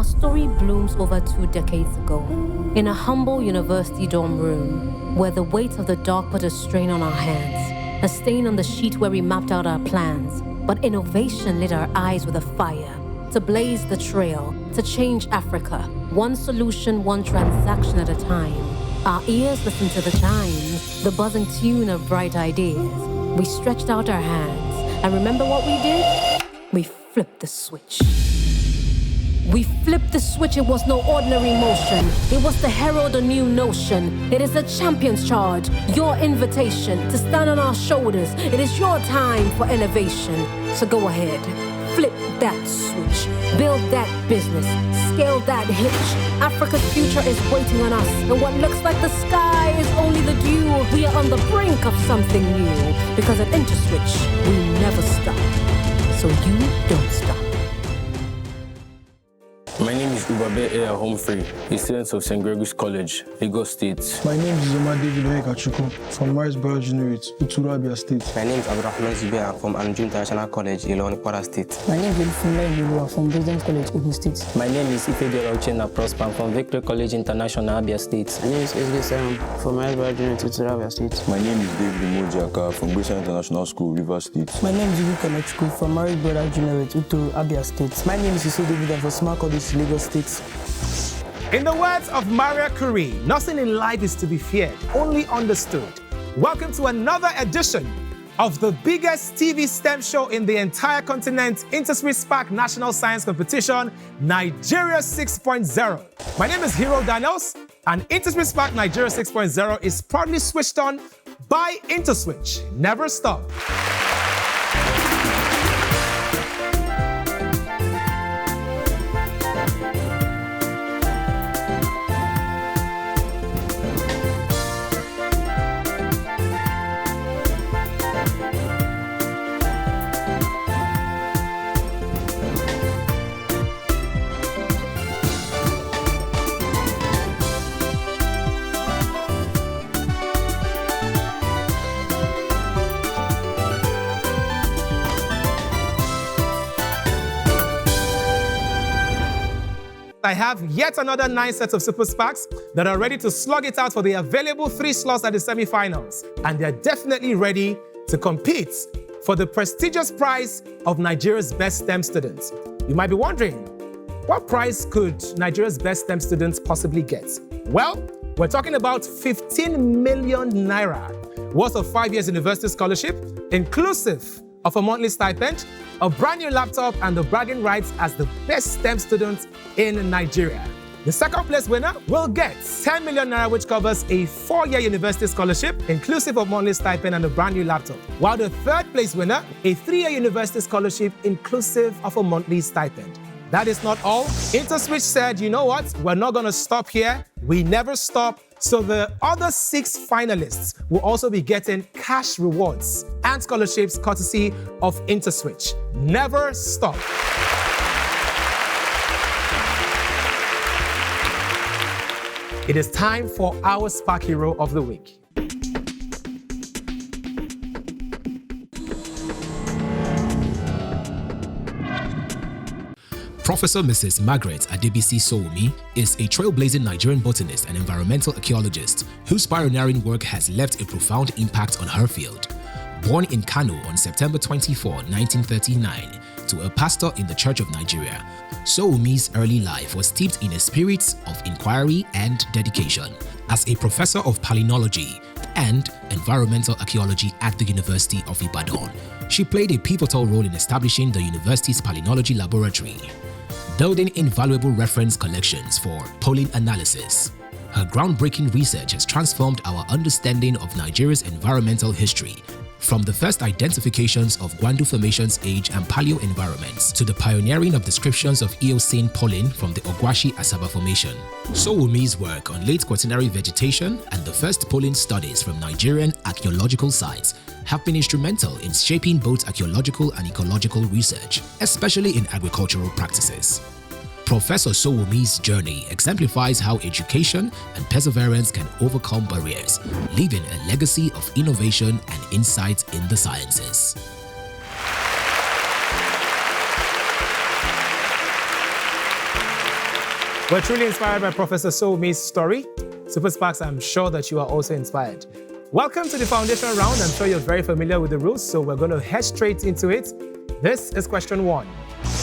story blooms over 2 decades ago, in a humble university dorm room, where the weight of the dark put a strain on our hands, a stain on the sheet where we mapped out our plans. But innovation lit our eyes with a fire, to blaze the trail, to change Africa, one solution, one transaction at a time. Our ears listened to the chimes, the buzzing tune of bright ideas. We stretched out our hands, and remember what we did? We flipped the switch. We flipped the switch. It was no ordinary motion. It was to herald a new notion. It is a champion's charge, your invitation to stand on our shoulders. It is your time for elevation. So go ahead, flip that switch, build that business, scale that hitch. Africa's future is waiting on us, and what looks like the sky is only the dew. We are on the brink of something new, because at Interswitch, we never stop. So you don't stop. My name is Ubabe Eya Humphrey, a student of St. Gregory's College, Lagos State. My name is Zoma David Oyekachukwu from Maris Biogenerate, Uturu, Abia State. My name is Abdurrahman Zubia from Anju International College, Ilorin, Kwara State. My name is Finalists from President College, Ogun State. My name is Ifedora Uchenna Prosper from Victory College International, Abia State. My name is Esge Sam from Maris Biogenerate, Uturu, Abia State. My name is David Mojiaka from Gracia International School, River State. My name is Ibu Kanechukwu from Maris Biogenerate, Uturu, Abia State. My name is Yusuf David from Smart College, Lagos State. In the words of Maria Curie, nothing in life is to be feared, only understood. Welcome to another edition of the biggest TV STEM show in the entire continent, InterswitchSPAK National Science Competition, Nigeria 6.0. My name is Hero Daniels, and InterswitchSPAK Nigeria 6.0 is proudly switched on by IntersWitch. Never stop. I have yet another 9 sets of Super SPAKs that are ready to slug it out for the available 3 slots at the semi-finals. And they're definitely ready to compete for the prestigious prize of Nigeria's best STEM students. You might be wondering, what prize could Nigeria's best STEM students possibly get? Well, we're talking about 15 million naira worth of 5 years university scholarship, inclusive of a monthly stipend, a brand new laptop, and the bragging rights as the best STEM student in Nigeria. The second place winner will get 10 million naira, which covers a 4-year university scholarship, inclusive of monthly stipend and a brand new laptop. While the third place winner, a 3-year university scholarship, inclusive of a monthly stipend. That is not all. IntersWitch said, you know what? We're not gonna stop here. We never stop. So the other 6 finalists will also be getting cash rewards and scholarships courtesy of IntersWitch. Never stop. It is time for our SPAK Hero of the Week. Professor Mrs. Margaret Adebisi Sowumi is a trailblazing Nigerian botanist and environmental archaeologist whose pioneering work has left a profound impact on her field. Born in Kano on September 24, 1939, to a pastor in the Church of Nigeria, Sowumi's early life was steeped in a spirit of inquiry and dedication. As a professor of palynology and environmental archaeology at the University of Ibadan, she played a pivotal role in establishing the university's palynology laboratory, building invaluable reference collections for pollen analysis. Her groundbreaking research has transformed our understanding of Nigeria's environmental history, from the first identifications of Gwandu Formation's age and paleo environments to the pioneering of descriptions of Eocene pollen from the Ogwashi Asaba Formation. Sowumi's work on late Quaternary vegetation and the first pollen studies from Nigerian archaeological sites have been instrumental in shaping both archaeological and ecological research, especially in agricultural practices. Professor Sowumi's journey exemplifies how education and perseverance can overcome barriers, leaving a legacy of innovation and insight in the sciences. We're truly inspired by Professor Soumi's story. Super Sparks, I'm sure that you are also inspired. Welcome to the foundation round. I'm sure you're very familiar with the rules, so we're going to head straight into it. This is question 1.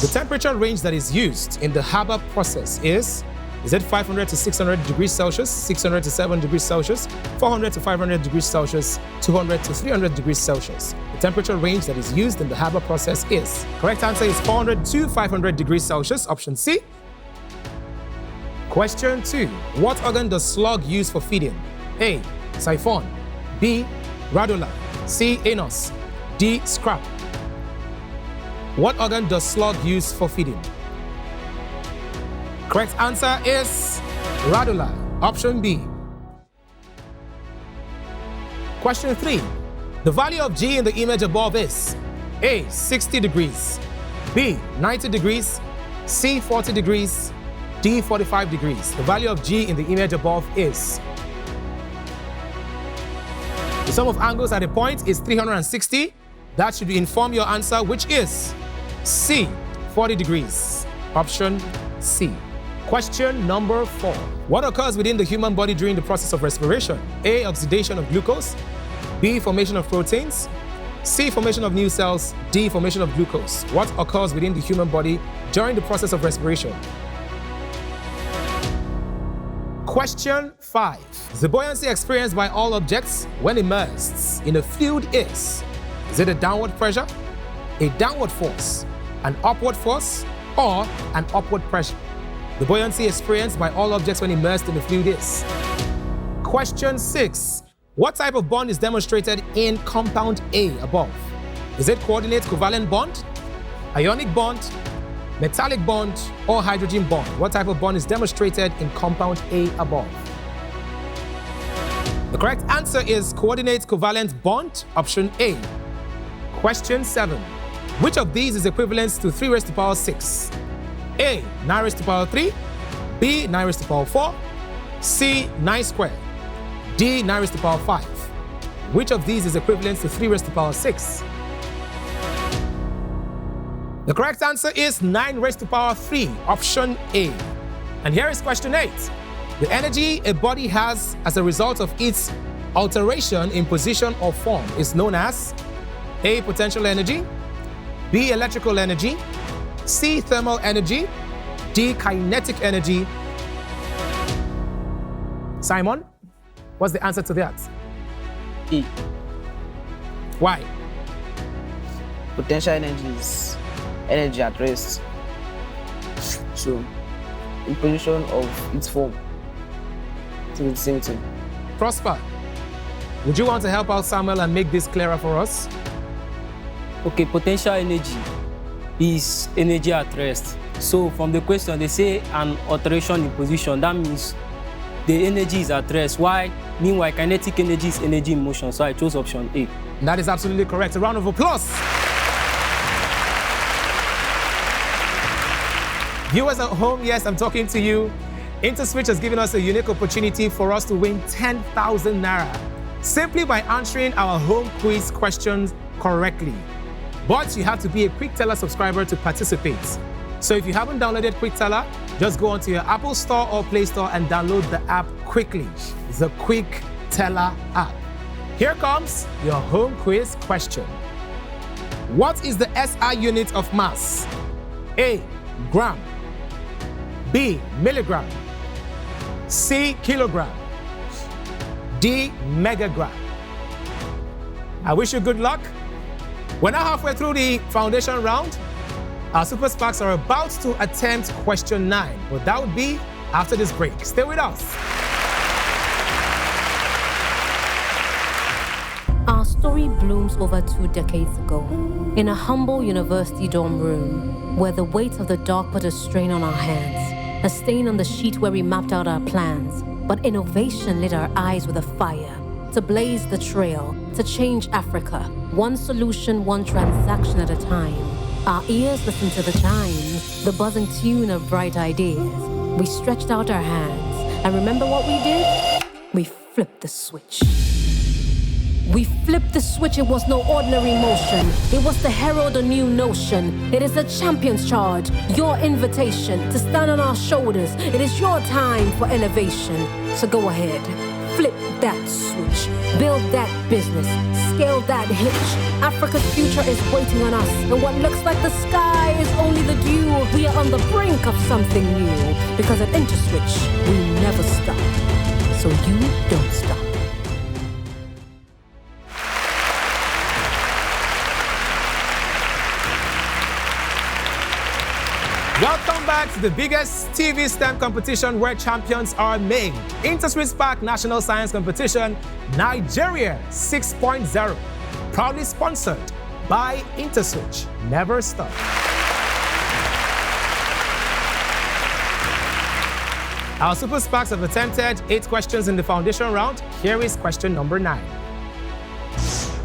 The temperature range that is used in the Haber process is it 500 to 600 degrees Celsius, 600 to 700 degrees Celsius, 400 to 500 degrees Celsius, 200 to 300 degrees Celsius? The temperature range that is used in the Haber process is. Correct answer is 400 to 500 degrees Celsius, option C. Question 2. What organ does slug use for feeding? A. Siphon. B. Radula. C. Anus. D. Scrap. What organ does slug use for feeding? Correct answer is radula, option B. Question 3. The value of G in the image above is A. 60 degrees. B. 90 degrees. C. 40 degrees. D. 45 degrees. The value of G in the image above is. The sum of angles at a point is 360. That should inform your answer, which is C. 40 degrees. Option C. Question number 4. What occurs within the human body during the process of respiration? A. Oxidation of glucose. B. Formation of proteins. C. Formation of new cells. D. Formation of glucose. What occurs within the human body during the process of respiration? Question 5. The buoyancy experienced by all objects when immersed in a fluid is it a downward pressure, a downward force, an upward force, or an upward pressure? The buoyancy experienced by all objects when immersed in the fluid is. Question 6. What type of bond is demonstrated in compound A above? Is it coordinate covalent bond, ionic bond, metallic bond, or hydrogen bond? What type of bond is demonstrated in compound A above? The correct answer is coordinate covalent bond, option A. Question 7. Which of these is equivalent to 3 raised to the power 6? A. 9 raised to the power 3. B. 9 raised to the power 4. C. 9 squared. D. 9 raised to the power 5. Which of these is equivalent to 3 raised to the power 6? The correct answer is 9 raised to the power 3, option A. And here is question 8. The energy a body has as a result of its alteration in position or form is known as A. Potential energy. B. Electrical energy. C. Thermal energy. D. Kinetic energy. Simon, what's the answer to that? E. Why? Potential energy is energy at rest. So, in position of its form, it's the same thing. Prosper, would you want to help out Samuel and make this clearer for us? Okay, potential energy is energy at rest. So from the question, they say an alteration in position. That means the energy is at rest. Why? Meanwhile, kinetic energy is energy in motion. So I chose option A. That is absolutely correct. A round of applause. Viewers at home, yes, I'm talking to you. IntersWitch has given us a unique opportunity for us to win 10,000 Naira simply by answering our home quiz questions correctly. But you have to be a Quick Teller subscriber to participate. So if you haven't downloaded Quick Teller, just go onto your Apple Store or Play Store and download the app quickly. The Quick Teller app. Here comes your home quiz question. What is the SI unit of mass? A. Gram. B. Milligram. C. Kilogram. D. Megagram. I wish you good luck. We're now halfway through the foundation round. Our Super Sparks are about to attempt question 9, but that would be after this break. Stay with us. Our story blooms over 2 decades ago in a humble university dorm room where the weight of the dark put a strain on our hands, a stain on the sheet where we mapped out our plans. But innovation lit our eyes with a fire to blaze the trail, to change Africa, one solution, one transaction at a time. Our ears listened to the chime, the buzzing tune of bright ideas. We stretched out our hands, and remember what we did? We flipped the switch. We flipped the switch, it was no ordinary motion. It was to herald a new notion. It is a champion's charge, your invitation to stand on our shoulders. It is your time for innovation. So go ahead, flip that switch, build that business, scale that hitch. Africa's future is waiting on us, and what looks like the sky is only the dew. We are on the brink of something new, because at Interswitch, we never stop. So you don't stop. Welcome back to the biggest TV STEM competition where champions are made. InterswitchSPAK National Science Competition, Nigeria 6.0. Proudly sponsored by IntersWitch. Never stop. Our Super SPAKs have attempted 8 questions in the foundation round. Here is question number 9.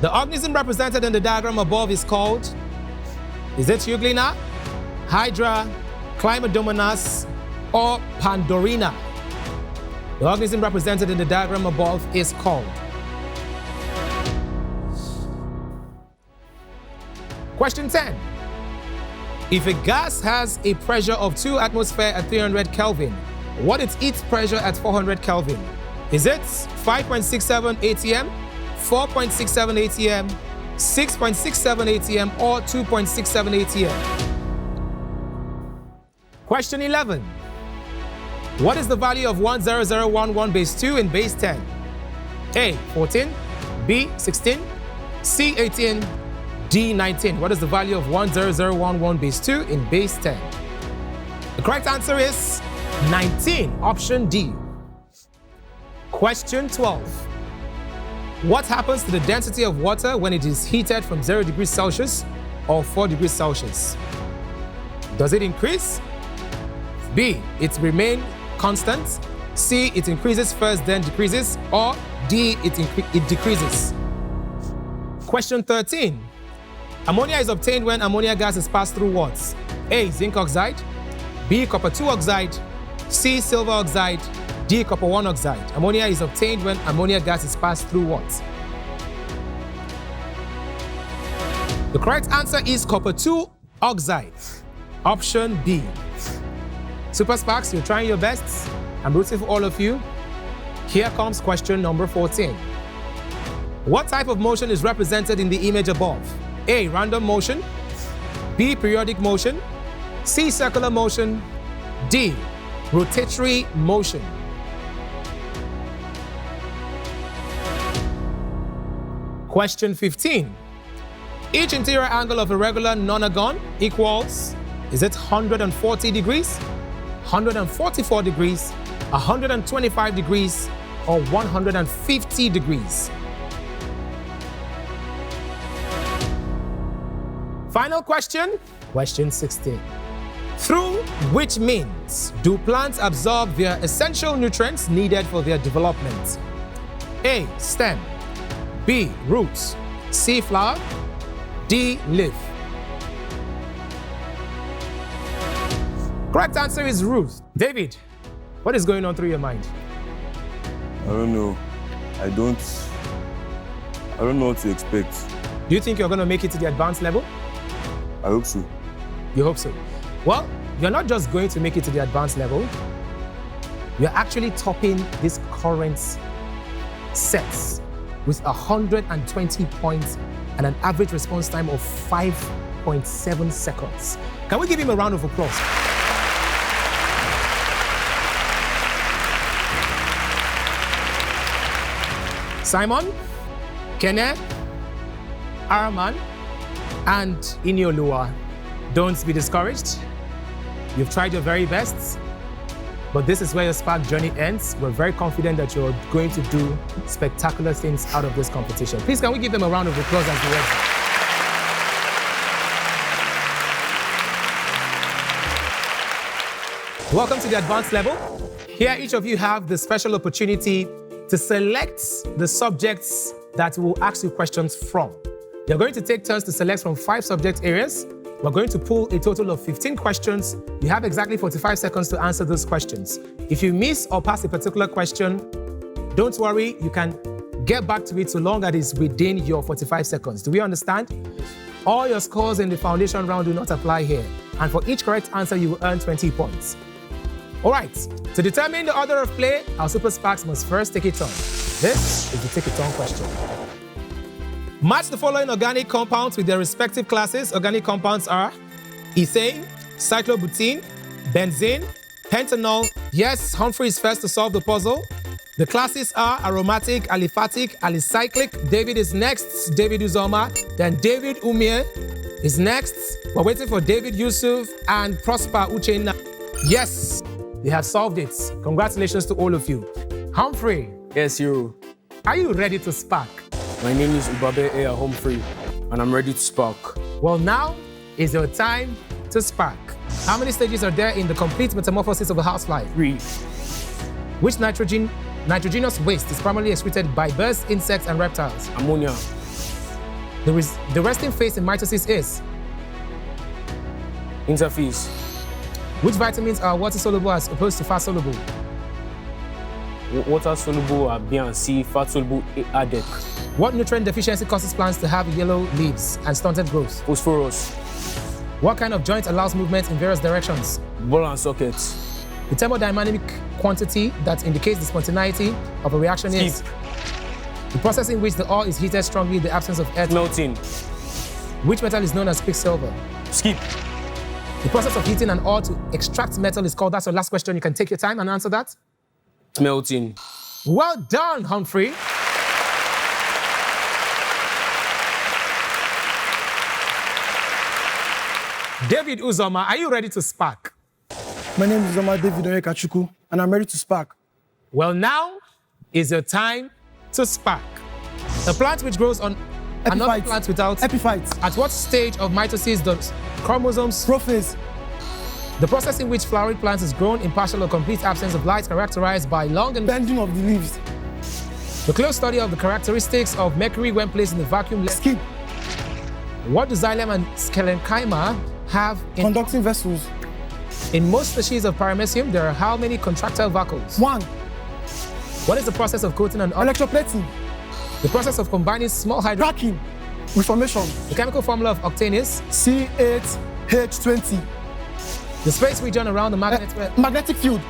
The organism represented in the diagram above is called, is it Euglena, Hydra, Climadomonas, or Pandorina? The organism represented in the diagram above is called. Question 10. If a gas has a pressure of 2 atmospheres at 300 Kelvin, what is its pressure at 400 Kelvin? Is it 5.67 atm, 4.67 atm, 6.67 atm, or 2.67 atm? Question 11. What is the value of 10011 base 2 in base 10? A, 14, B, 16, C, 18, D, 19. What is the value of 10011 base 2 in base 10? The correct answer is 19, option D. Question 12. What happens to the density of water when it is heated from 0 degrees Celsius or 4 degrees Celsius? Does it increase? B, it remains constant. C, it increases first, then decreases. Or D, it decreases. Question 13. Ammonia is obtained when ammonia gas is passed through what? A, zinc oxide. B, copper 2 oxide. C, silver oxide. D, copper 1 oxide. Ammonia is obtained when ammonia gas is passed through what? The correct answer is copper 2 oxide. Option B. Super SPAKs, you're trying your best. I'm rooting for all of you. Here comes question number 14. What type of motion is represented in the image above? A, random motion. B, periodic motion. C, circular motion. D, rotatory motion. Question 15. Each interior angle of a regular nonagon equals, is it 140 degrees, 144 degrees, 125 degrees, or 150 degrees? Final question, question 16. Through which means do plants absorb their essential nutrients needed for their development? A, stem. B, roots. C, flower. D, leaf. Correct answer is roots. David, what is going on through your mind? I don't know. I don't know what to expect. Do you think you're going to make it to the advanced level? I hope so. You hope so? Well, you're not just going to make it to the advanced level. You're actually topping this current sets with 120 points and an average response time of 5.7 seconds. Can we give him a round of applause? Simon, Kene, Araman, and Iniolua, don't be discouraged. You've tried your very best, but this is where your SPAK journey ends. We're very confident that you're going to do spectacular things out of this competition. Please, can we give them a round of applause as they exit? Welcome to the advanced level. Here, each of you have the special opportunity to select the subjects that we'll ask you questions from. You're going to take turns to select from 5 subject areas. We're going to pull a total of 15 questions. You have exactly 45 seconds to answer those questions. If you miss or pass a particular question, don't worry, you can get back to it so long as it's within your 45 seconds. Do we understand? All your scores in the foundation round do not apply here. And for each correct answer, you will earn 20 points. All right, to determine the order of play, our Super SPAKs must first take a turn. This is the take a turn question. Match the following organic compounds with their respective classes. Organic compounds are ethane, cyclobutene, benzene, pentanol. Yes, Humphrey is first to solve the puzzle. The classes are aromatic, aliphatic, alicyclic. David is next, David Uzoma. Then David Umie is next. We're waiting for David Yusuf and Prosper Uchenna. Yes, they have solved it. Congratulations to all of you. Humphrey. Yes, you. Are you ready to spark? My name is Ubabe Ea Humphrey, and I'm ready to spark. Well, now is your time to spark. How many stages are there in the complete metamorphosis of a housefly? 3. Which nitrogenous waste is primarily excreted by birds, insects, and reptiles? Ammonia. The resting phase in mitosis is? Interphase. Which vitamins are water-soluble as opposed to fat-soluble? Water-soluble are B and C, fat-soluble are DEC. What nutrient deficiency causes plants to have yellow leaves and stunted growth? Phosphorus. What kind of joint allows movement in various directions? Ball and socket. The thermodynamic quantity that indicates the spontaneity of a reaction is? The process in which the ore is heated strongly in the absence of air. Melting. Which metal is known as quicksilver? Skip. The process of heating an ore to extract metal is called? That's your last question. You can take your time and answer that. Melting. Well done, Humphrey. David Uzoma, are you ready to spark? My name is Uzoma David Onyekachuku, and I'm ready to spark. Well, now is your time to spark. A plant which grows on another plant without... Epiphytes. At what stage of mitosis does chromosomes... Prophase. The process in which flowering plants is grown in partial or complete absence of light, characterized by long and... Bending of the leaves. The close study of the characteristics of mercury when placed in the vacuum... Skip. What do xylem and sclerenchyma have in... Conducting vessels. In most species of paramecium, there are how many contractile vacuoles? 1. What is the process of coating an... Electroplating. The process of combining small hydro... Cracking. Reformation. The chemical formula of octane is? C8H20. The space region around the magnet... magnetic field.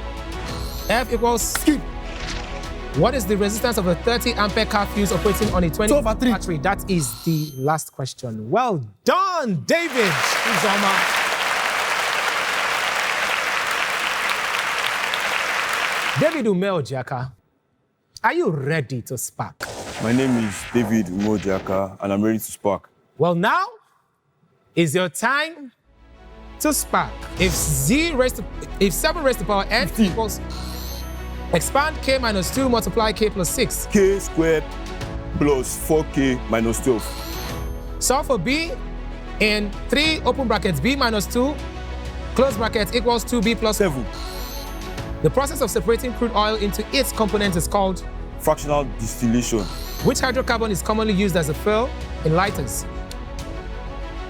F equals... Skip. What is the resistance of a 30 ampere car fuse operating on a 20 battery? That is the last question. Well done, David Uzoma. David Umeojaka, are you ready to spark? My name is David Umeojaka, and I'm ready to spark. Well, now is your time to spark. If 7 raised to power n equals... Expand k minus 2 multiply k plus 6. K squared plus 4k minus 12. Solve for b in 3 open brackets b minus 2 close brackets equals 2b plus 7. The process of separating crude oil into its components is called? Fractional distillation. Which hydrocarbon is commonly used as a fuel in lighters?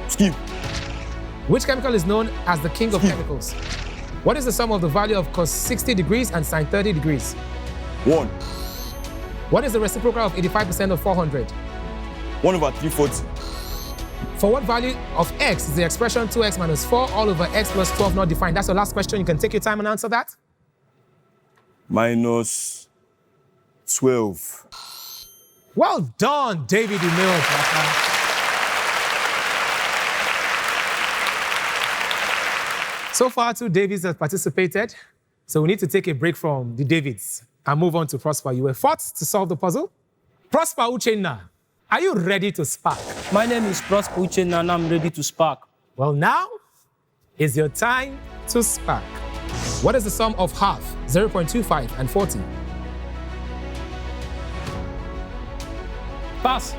Skip. Which chemical is known as the king of chemicals? What is the sum of the value of cos 60 degrees and sin 30 degrees? 1. What is the reciprocal of 85% of 400? 1/340. For what value of x is the expression 2x minus 4 all over x plus 12 not defined? That's the last question. You can take your time and answer that. Minus 12. Well done, David Umeojaka. So far, 2 Davids have participated, so we need to take a break from the Davids and move on to Prosper. You were forced to solve the puzzle. Prosper Uchenna, are you ready to spark? My name is Prosper Uchenna, and I'm ready to spark. Well, now is your time to spark. What is the sum of half, 0.25, and 40? Pass.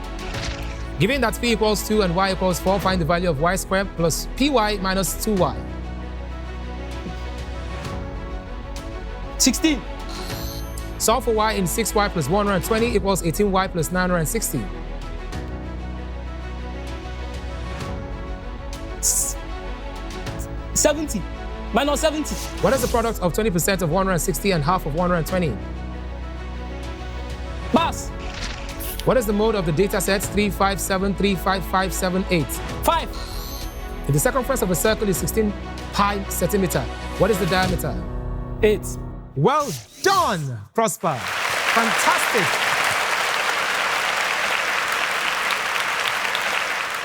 Given that p equals 2 and y equals 4, find the value of y squared plus py minus 2y. 16. Solve for y in 6y plus 120 equals 18y plus 960. 70. Minus 70. What is the product of 20% of 160 and half of 120? Pass. What is the mode of the data sets 357355578? 5. If the circumference of a circle is 16 pi centimeter, what is the diameter? 8. Well done, Prosper. Fantastic.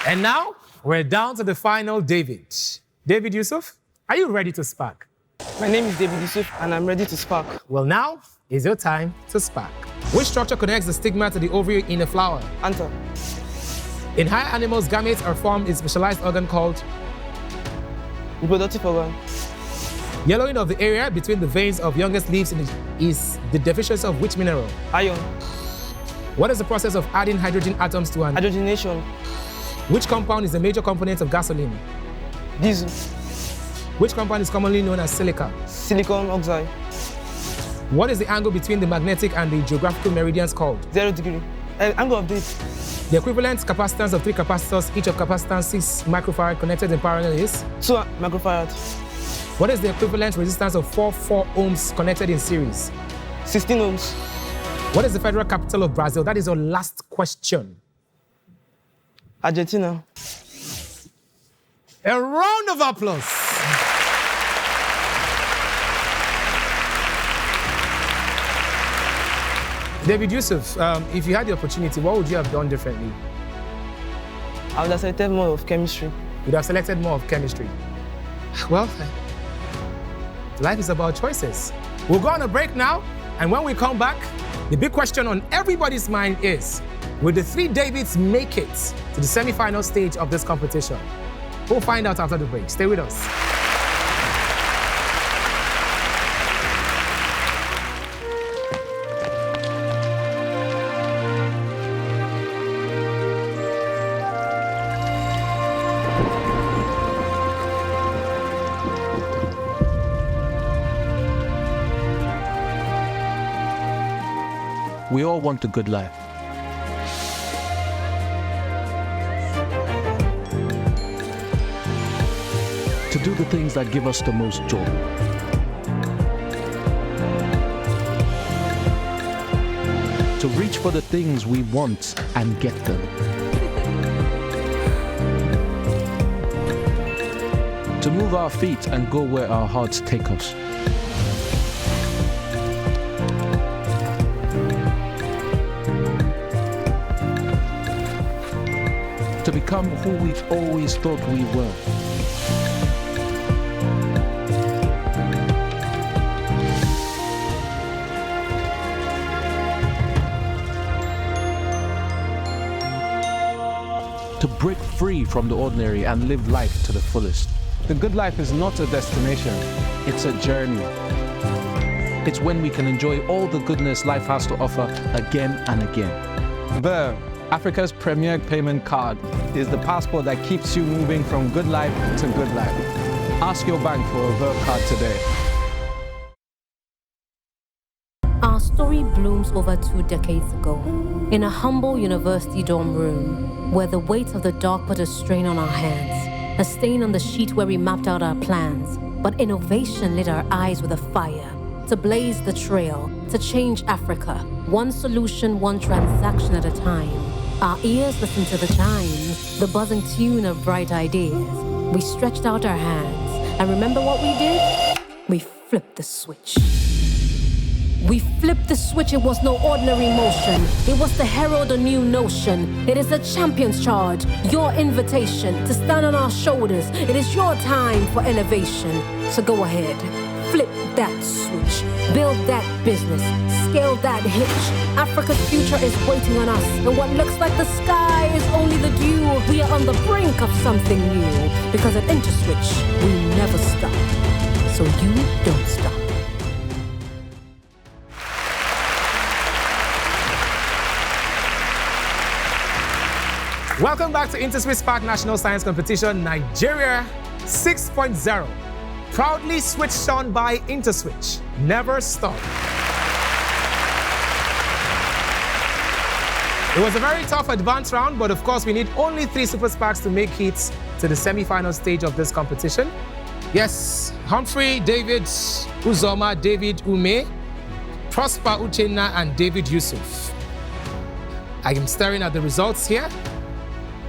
And now, we're down to the final David. David Yusuf, are you ready to spark? My name is David Yusuf, and I'm ready to spark. Well, now is your time to spark. Which structure connects the stigma to the ovary in a flower? Anther. In higher animals, gametes are formed in a specialized organ called? Reproductive organ. Yellowing of the area between the veins of youngest leaves is the deficiency of which mineral? Iron. What is the process of adding hydrogen atoms to an? Hydrogenation. Which compound is the major component of gasoline? Diesel. Which compound is commonly known as silica? Silicon oxide. What is the angle between the magnetic and the geographical meridians called? 0 degree. Angle of date. The equivalent capacitance of 3 capacitors, each of capacitance 6 microfarad connected in parallel is? 2 microfarad. What is the equivalent resistance of 4 ohms connected in series? 16 ohms. What is the federal capital of Brazil? That is your last question. Argentina. A round of applause. David Yusuf, if you had the opportunity, what would you have done differently? I would have selected more of chemistry. You'd have selected more of chemistry. Well, life is about choices. We'll go on a break now, and when we come back, the big question on everybody's mind is, will the 3 Davids make it to the semi-final stage of this competition? We'll find out after the break. Stay with us. We all want a good life. To do the things that give us the most joy. To reach for the things we want and get them. To move our feet and go where our hearts take us. To become who we've always thought we were. To break free from the ordinary and live life to the fullest. The good life is not a destination, it's a journey. It's when we can enjoy all the goodness life has to offer again and again. Verve, Africa's premier payment card, is the passport that keeps you moving from good life to good life. Ask your bank for a Verve card today. Our story blooms over 2 decades ago, in a humble university dorm room, where the weight of the dark put a strain on our hands, a stain on the sheet where we mapped out our plans, but innovation lit our eyes with a fire, to blaze the trail, to change Africa, one solution, one transaction at a time. Our ears listened to the chimes, the buzzing tune of bright ideas. We stretched out our hands, and remember what we did? We flipped the switch. We flipped the switch, it was no ordinary motion. It was to herald a new notion. It is a champion's charge, your invitation to stand on our shoulders. It is your time for elevation. So go ahead, flip that switch, build that business, scale that hitch. Africa's future is waiting on us, and what looks like the sky is only the dew. We are on the brink of something new, because at Interswitch, we never stop. So you don't stop. Welcome back to InterswitchSPAK National Science Competition Nigeria 6.0. Proudly switched on by IntersWitch. Never stop. It was a very tough advance round, but of course we need only 3 Super SPAKs to make it to the semi-final stage of this competition. Yes, Humphrey, David Uzoma, David Ume, Prosper Uchenna, and David Yusuf. I am staring at the results here.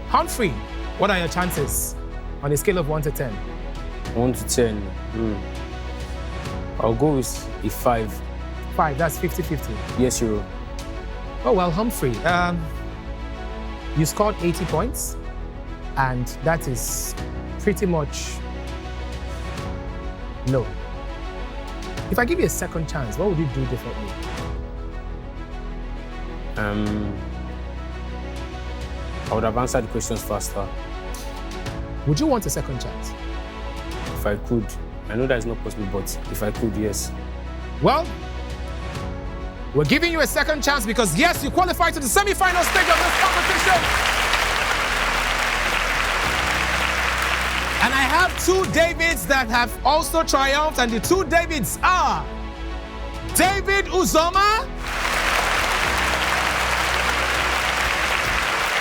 Humphrey, what are your chances on a scale of 1 to 10? 1 to 10. I'll go with a 5. 5, that's 50-50. Yes, Hero. Oh, well, Humphrey, you scored 80 points, and that is pretty much low. If I give you a second chance, what would you do differently? I would have answered the questions faster. Would you want a second chance? If I could. I know that is not possible, but if I could, yes. Well, we're giving you a second chance because, yes, you qualified to the semi-final stage of this competition. And I have 2 Davids that have also triumphed, and the 2 Davids are David Uzoma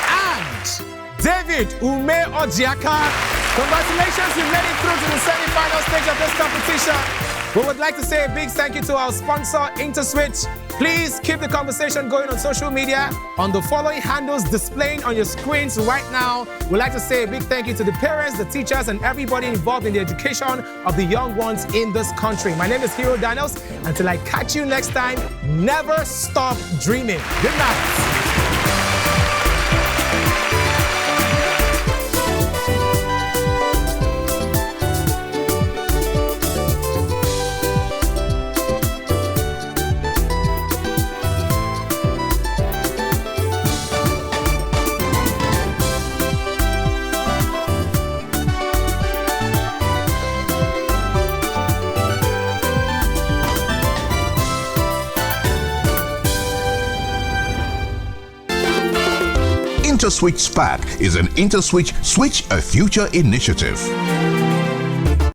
and David Ume Ojiaka. Congratulations, you made it through to the semi-final stage of this competition. We would like to say a big thank you to our sponsor, Interswitch. Please keep the conversation going on social media on the following handles displaying on your screens right now. We'd like to say a big thank you to the parents, the teachers, and everybody involved in the education of the young ones in this country. My name is Hero Daniels. Until I catch you next time, never stop dreaming. Good night. InterswitchSPAK is an Interswitch Switch a Future initiative.